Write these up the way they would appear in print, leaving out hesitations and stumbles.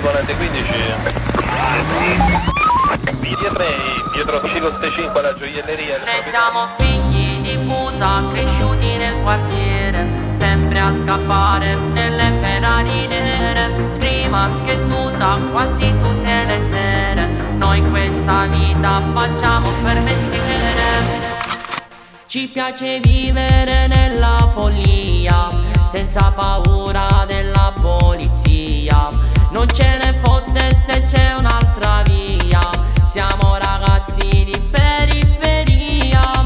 volante 15. Dietro Cico 5 alla gioielleria. Noi siamo figli di puta, cresciuti nel quartiere, sempre a scappare nelle Ferrari nere, prima scheduta quasi tutte le sere. Noi questa vita facciamo per mestiere. Ci piace vivere nella follia, senza paura della polizia. Non ce ne fotte se c'è un'altra via. Siamo ragazzi di periferia.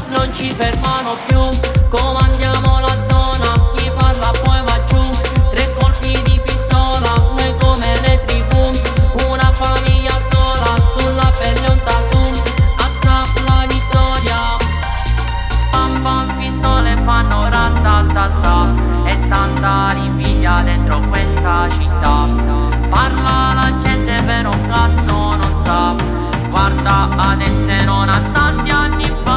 Non ci fermano più, comandiamo la zona. Chi parla poi va giù, 3 colpi di pistola, noi come le tribù. Una famiglia sola, sulla pelle un tattoo. Assap la vittoria. Pam pam, pistole fanno ratatata. E tanta invidia dentro questa città. Parla la gente però un cazzo non sa. Guarda adesso non ha tanti anni fa.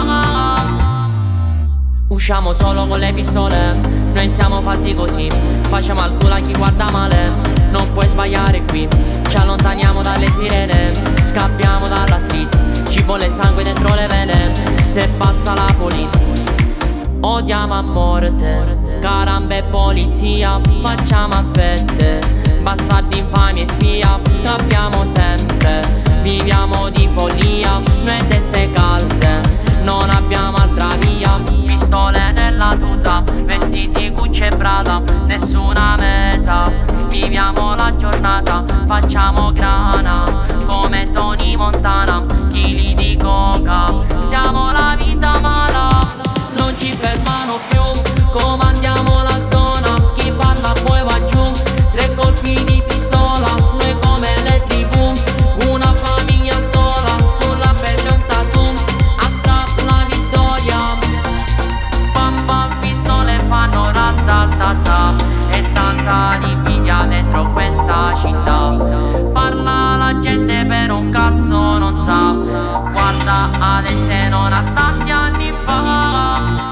Usciamo solo con le pistole, noi siamo fatti così. Facciamo al culo a chi guarda male. Non puoi sbagliare qui. Ci allontaniamo dalle sirene, scappiamo dalla street. Ci vuole sangue dentro le vene, se passa la polizia odiamo a morte. Carambe e polizia, facciamo a fette. Bastardi, infami e spia, scappiamo sempre. Viviamo di follia, noi teste calde, non abbiamo altra via. Pistole nella tuta, vestiti Gucci e Prada, nessuna meta. Viviamo la giornata, facciamo grana, come Tony Montana, chili di coca. Siamo la vita mala, non ci fermano più, comandiamo la zona. Chi parla poi va giù, 3 colpi di pistola, noi come le tribù. Una famiglia sola, sulla pelle un tattoo. Assap la vittoria. Pam pam, pistole fanno ratatata. E tanta invidia dentro questa città. Parla la gente per un cazzo non sa. Guarda adesso non ha tanti anni fa.